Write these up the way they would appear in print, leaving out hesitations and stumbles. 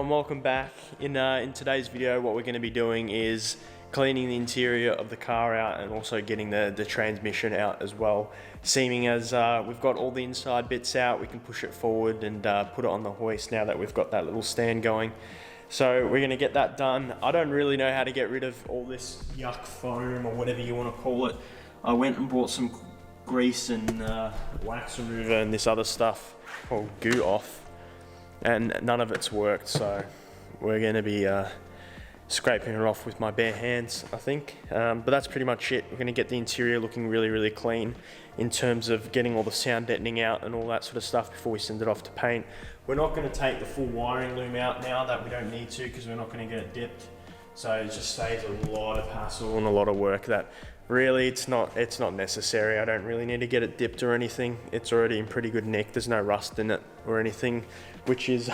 everyone, welcome back. In today's video, what we're going to be doing is cleaning the interior of the car out and also getting the transmission out as well. Seeming as we've got all the inside bits out, we can push it forward and put it on the hoist now that we've got that little stand going. So we're going to get that done. I don't really know how to get rid of all this yuck foam or whatever you want to call it. I went and bought some grease and wax remover and this other stuff called goo off, and none of it's worked, so we're going to be scraping it off with my bare hands, I think. But that's pretty much it. We're going to get the interior looking really clean in terms of getting all the sound deadening out and all that sort of stuff before we send it off to paint. We're not going to take the full wiring loom out now, that we don't need to, because we're not going to get it dipped. So it just saves a lot of hassle and a lot of work that really it's not necessary. I don't really need to get it dipped or anything. It's already in pretty good nick. There's no rust in it or anything, which is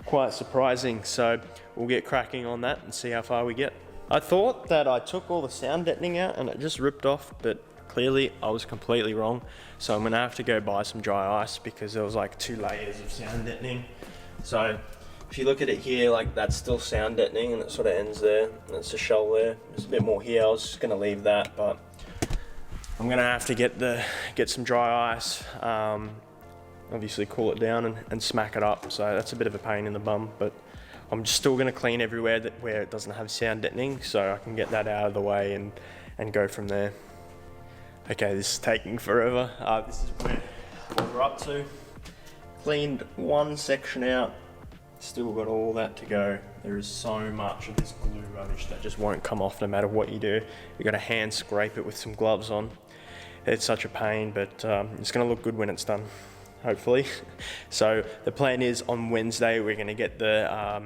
quite surprising. So we'll get cracking on that and see how far we get. I thought that I took all the sound deadening out and it just ripped off, but clearly I was completely wrong. So I'm gonna have to go buy some dry ice because there was like 2 layers of sound deadening. So if you look at it here, like that's still sound deadening and it sort of ends there. And it's a shell there. There's a bit more here. I was just gonna leave that, but I'm gonna have to get some dry ice. Obviously cool it down and smack it up. So that's a bit of a pain in the bum, but I'm just still gonna clean everywhere where it doesn't have sound deadening, so I can get that out of the way and go from there. Okay, this is taking forever. This is what we're up to. Cleaned one section out. Still got all that to go. There is so much of this glue rubbish that just won't come off no matter what you do. You got to hand scrape it with some gloves on. It's such a pain, but it's going to look good when it's done, hopefully. So the plan is on Wednesday we're going to get the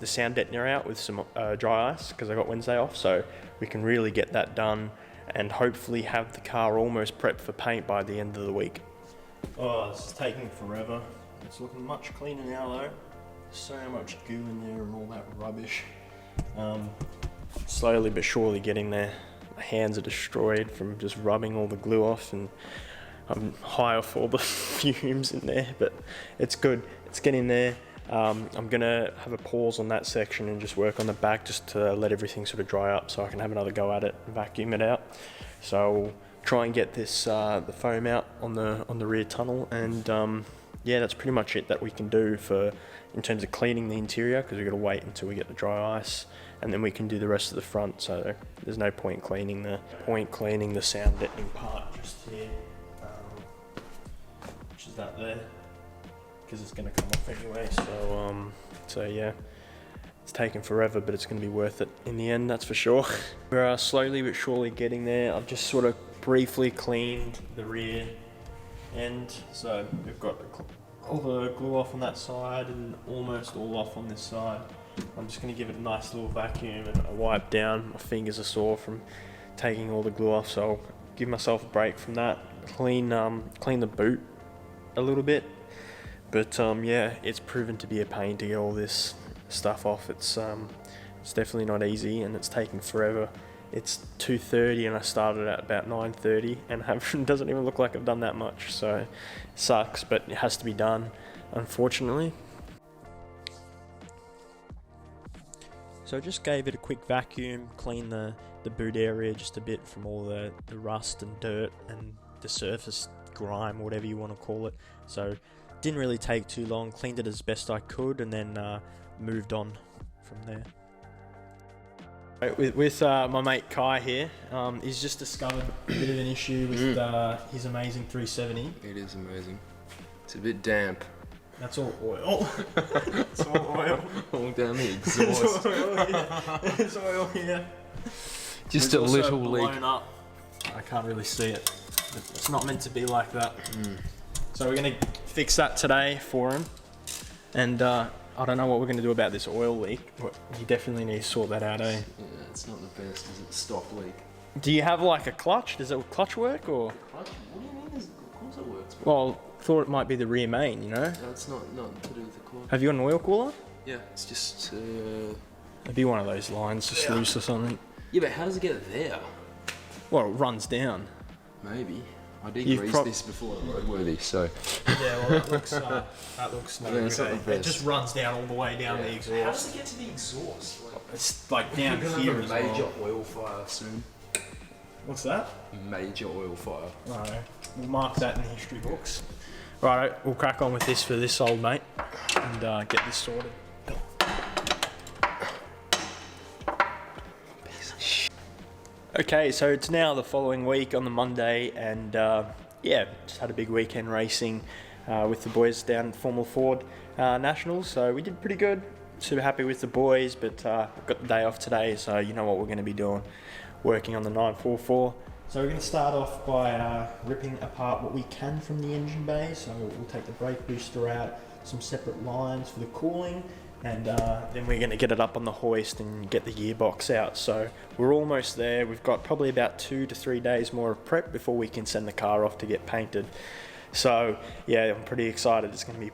sound deadener out with some dry ice, because I got Wednesday off, so we can really get that done and hopefully have the car almost prepped for paint by the end of the week. Oh, this is taking forever. It's looking much cleaner now though. So much goo in there and all that rubbish. Slowly but surely getting there. My hands are destroyed from just rubbing all the glue off, and I'm high off all the fumes in there, but it's good. It's getting there. I'm gonna have a pause on that section and just work on the back just to let everything sort of dry up so I can have another go at it and vacuum it out. So I'll try and get this the foam out on the rear tunnel, and yeah, that's pretty much it that we can do in terms of cleaning the interior, because we've got to wait until we get the dry ice and then we can do the rest of the front. So there's no point cleaning the sound deadening part just here, which is that there, because it's going to come off anyway. So yeah, it's taken forever, but it's going to be worth it in the end, that's for sure. We're slowly but surely getting there. I've just sort of briefly cleaned the rear end, so we've got all the glue off on that side and almost all off on this side. I'm just going to give it a nice little vacuum and a wipe down. My fingers are sore from taking all the glue off, so I'll give myself a break from that. Clean the boot a little bit, but yeah, it's proven to be a pain to get all this stuff off. It's definitely not easy, and it's taking forever. It's 2:30 and I started at about 9:30, and it doesn't even look like I've done that much, so it sucks, but it has to be done, unfortunately. So I just gave it a quick vacuum, clean the boot area just a bit from all the rust and dirt and the surface grime, whatever you want to call it. So didn't really take too long, cleaned it as best I could, and then moved on from there. With my mate Kai here, he's just discovered a bit of an issue with his amazing 370. It is amazing. It's a bit damp. That's all oil. It's all oil. All down the exhaust. There's oil here. There's oil here. Just a little leak. Up. I can't really see it. It's not meant to be like that. So we're going to fix that today for him. And I don't know what we're going to do about this oil leak. You definitely need to sort that out, eh? Yeah, it's not the best. Is it stop leak? Do you have like a clutch? Does it clutch work, or? Clutch? What do you mean? Of course it works. Well, thought it might be the rear main, you know? No, it's not to do with the clutch. Have you got an oil cooler? Yeah, it's just... It'd be one of those lines, just loose or something. Yeah, but how does it get there? Well, it runs down. Maybe. I did You've grease this before I'm roadworthy, so. Yeah, well, that looks no Yeah, it's not good. the It best. just runs down all the way down the How exhaust. does it get to the exhaust? Like, It's like down we're gonna here have as a major well. oil fire soon. What's that? Major oil fire. Righto. We'll mark that in the history books. Righto, we'll crack on with this for this old mate and get this sorted. Okay, so it's now the following week on the Monday, and yeah, just had a big weekend racing with the boys down at Formula Ford Nationals, so we did pretty good. Super happy with the boys, but we've got the day off today, so you know what we're going to be doing, working on the 944. So we're going to start off by ripping apart what we can from the engine bay. So we'll take the brake booster out, some separate lines for the cooling, and then we're going to get it up on the hoist and get the gearbox out. So we're almost there. We've got probably about 2 to 3 days more of prep before we can send the car off to get painted. So yeah, I'm pretty excited. It's going to be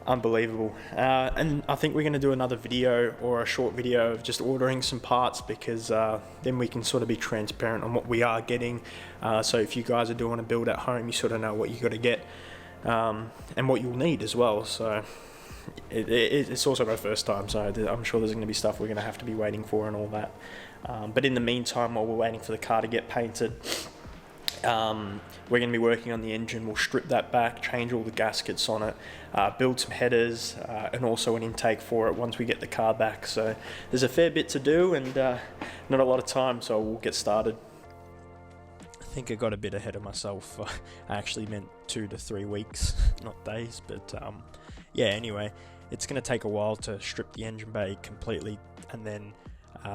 unbelievable. And I think we're going to do another video or a short video of just ordering some parts, because then we can sort of be transparent on what we are getting. So if you guys are doing a build at home, you sort of know what you got to get and what you'll need as well. So it's also my first time, so I'm sure there's going to be stuff we're going to have to be waiting for and all that. But in the meantime, while we're waiting for the car to get painted, we're going to be working on the engine. We'll strip that back, change all the gaskets on it, build some headers, and also an intake for it once we get the car back. So there's a fair bit to do and not a lot of time, so we'll get started. I think I got a bit ahead of myself. I actually meant 2 to 3 weeks, not days, but yeah, anyway, it's going to take a while to strip the engine bay completely and then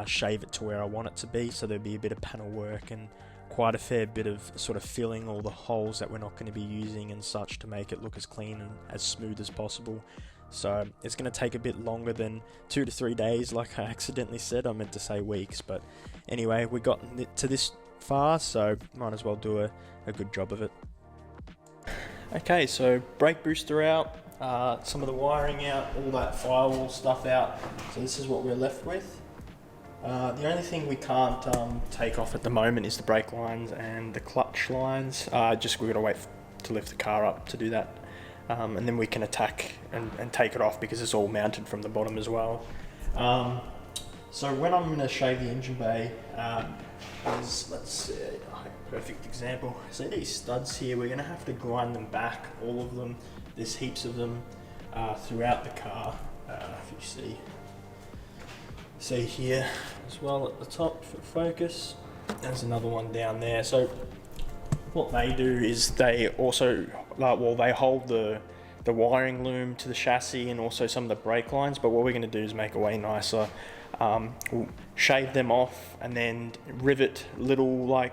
shave it to where I want it to be, so there'll be a bit of panel work and quite a fair bit of sort of filling all the holes that we're not going to be using and such to make it look as clean and as smooth as possible. So it's going to take a bit longer than 2 to 3 days, like I accidentally said. I meant to say weeks, but anyway, we got to this far, so might as well do a good job of it. Okay, so brake booster out, some of the wiring out, all that firewall stuff out. So this is what we're left with. The only thing we can't take off at the moment is the brake lines and the clutch lines. Just we're going to wait to lift the car up to do that. And then we can attack and take it off, because it's all mounted from the bottom as well. So when I'm going to shave the engine bay, let's see, perfect example. So these studs here, we're going to have to grind them back, all of them. There's heaps of them throughout the car, if you see here as well at the top for focus. There's another one down there. So what they do is they also they hold the wiring loom to the chassis and also some of the brake lines, but what we're going to do is make it way nicer. We'll shave them off and then rivet little like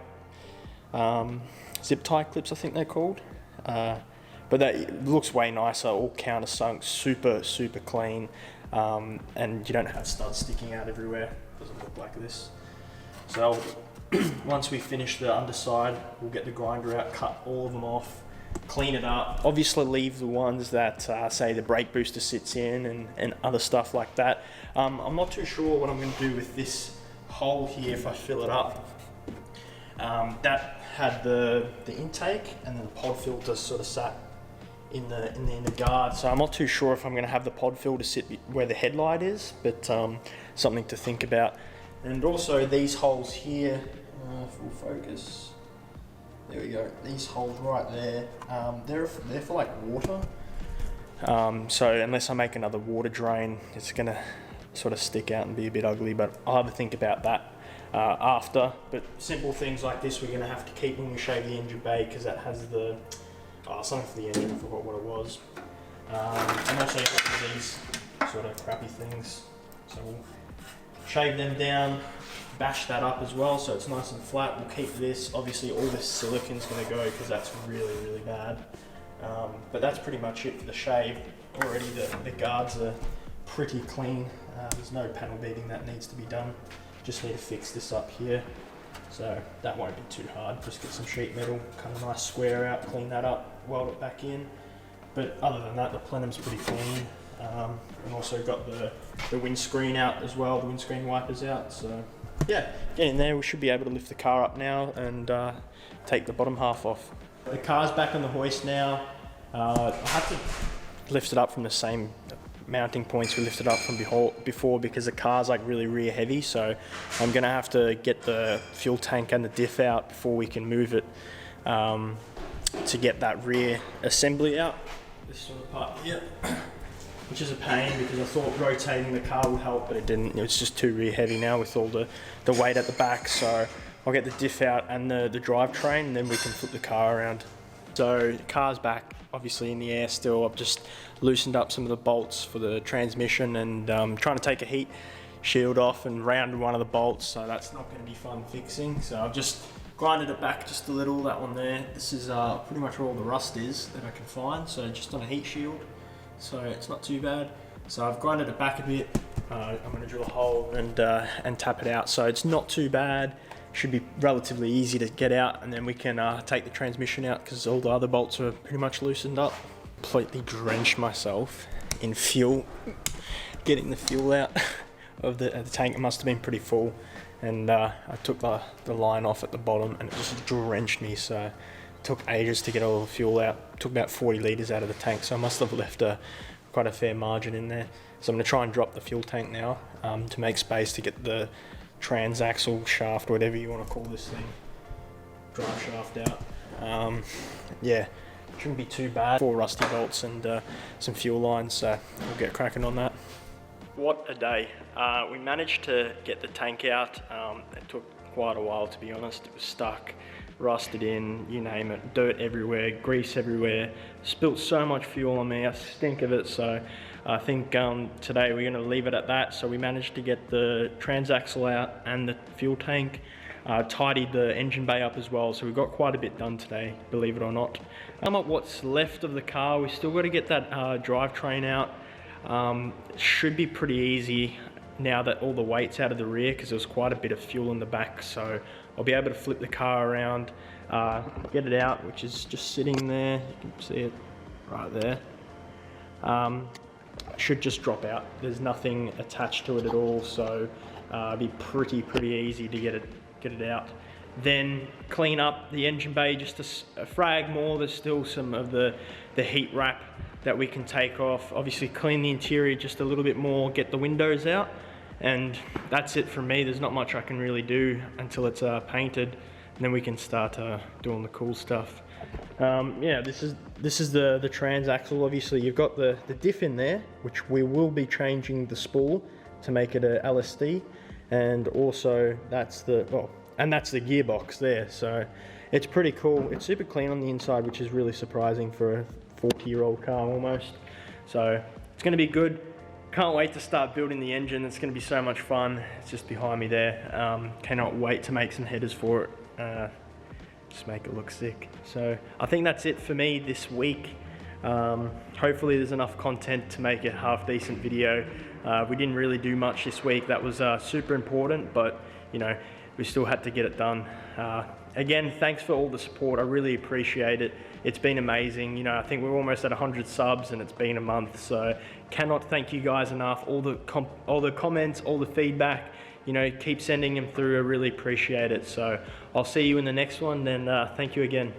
zip tie clips, I think they're called, but that looks way nicer, all countersunk, super clean. And you don't have studs sticking out everywhere. It doesn't look like this. So once we finish the underside, we'll get the grinder out, cut all of them off, clean it up. Obviously leave the ones that say the brake booster sits in and other stuff like that. I'm not too sure what I'm going to do with this hole here if I fill it up. That had the intake, and then the pod filter sort of sat in the guard, so I'm not too sure if I'm going to have the pod filter sit where the headlight is, but something to think about. And also these holes here, full focus, there we go, these holes right there, they're for like water, so unless I make another water drain, it's going to sort of stick out and be a bit ugly, but I'll have to think about that after. But simple things like this we're going to have to keep when we shave the engine bay, because that has the something for the engine, I forgot what it was. And also you've got these sort of crappy things. So we'll shave them down, bash that up as well so it's nice and flat. We'll keep this, obviously all this silicon's going to go because that's really bad. But that's pretty much it for the shave. Already the guards are pretty clean. There's no panel beating that needs to be done. Just need to fix this up here. So that won't be too hard. Just get some sheet metal, cut a nice square out, clean that up, weld it back in. But other than that, the plenum's pretty clean. And also got the windscreen out as well, the windscreen wipers out. So yeah, get in there. We should be able to lift the car up now and take the bottom half off. The car's back on the hoist now. I have to lift it up from the same mounting points we lifted up from before because the car's like really rear heavy, so I'm gonna have to get the fuel tank and the diff out before we can move it to get that rear assembly out. This sort of part here, which is a pain because I thought rotating the car would help, but it didn't. It was just too rear heavy now with all the weight at the back, so I'll get the diff out and the drivetrain, and then we can flip the car around. So the car's back, obviously in the air still. I've just loosened up some of the bolts for the transmission and trying to take a heat shield off and rounded one of the bolts, so that's not going to be fun fixing. So I've just grinded it back just a little, that one there. This is pretty much where all the rust is that I can find, so just on a heat shield, so it's not too bad. So I've grinded it back a bit. I'm going to drill a hole and tap it out, so it's not too bad. Should be relatively easy to get out, and then we can take the transmission out because all the other bolts are pretty much loosened up. Completely drenched myself in fuel, getting the fuel out of the tank. It must have been pretty full, and I took the line off at the bottom and it just drenched me, so it took ages to get all the fuel out. It took about 40 litres out of the tank, so I must have left quite a fair margin in there. So I'm going to try and drop the fuel tank now to make space to get the transaxle shaft, whatever you want to call this thing, drive shaft out. Yeah, shouldn't be too bad. 4 rusty bolts and some fuel lines, so we'll get cracking on that. What a day. We managed to get the tank out. It took quite a while, to be honest. It was stuck, rusted in, you name it, dirt everywhere, grease everywhere, spilt so much fuel on me. I stink of it, so I think today we're going to leave it at that. So we managed to get the transaxle out and the fuel tank, tidied the engine bay up as well, so we've got quite a bit done today, believe it or not. What's left of the car, we still got to get that drivetrain out. It should be pretty easy now that all the weight's out of the rear, because there's quite a bit of fuel in the back, so I'll be able to flip the car around, get it out, which is just sitting there. You can see it right there. Should just drop out. There's nothing attached to it at all, so it'll be pretty easy to get it out. Then clean up the engine bay just a frag more. There's still some of the heat wrap that we can take off. Obviously clean the interior just a little bit more, get the windows out, and that's it from me. There's not much I can really do until it's painted, and then we can start doing the cool stuff. Yeah, this is the transaxle. Obviously you've got the diff in there, which we will be changing the spool to make it a LSD, and also that's the gearbox there, so it's pretty cool. It's super clean on the inside, which is really surprising for a 40-year-old car almost. So it's going to be good. Can't wait to start building the engine. It's going to be so much fun. It's just behind me there. Cannot wait to make some headers for it. Just make it look sick. So I think that's it for me this week. Hopefully there's enough content to make it a half decent video. We didn't really do much this week. That was super important, but you know, we still had to get it done. Again, thanks for all the support. I really appreciate it. It's been amazing. You know, I think we're almost at 100 subs and it's been a month, so cannot thank you guys enough. All the comments, all the feedback, you know, keep sending them through. I really appreciate it. So I'll see you in the next one, and thank you again.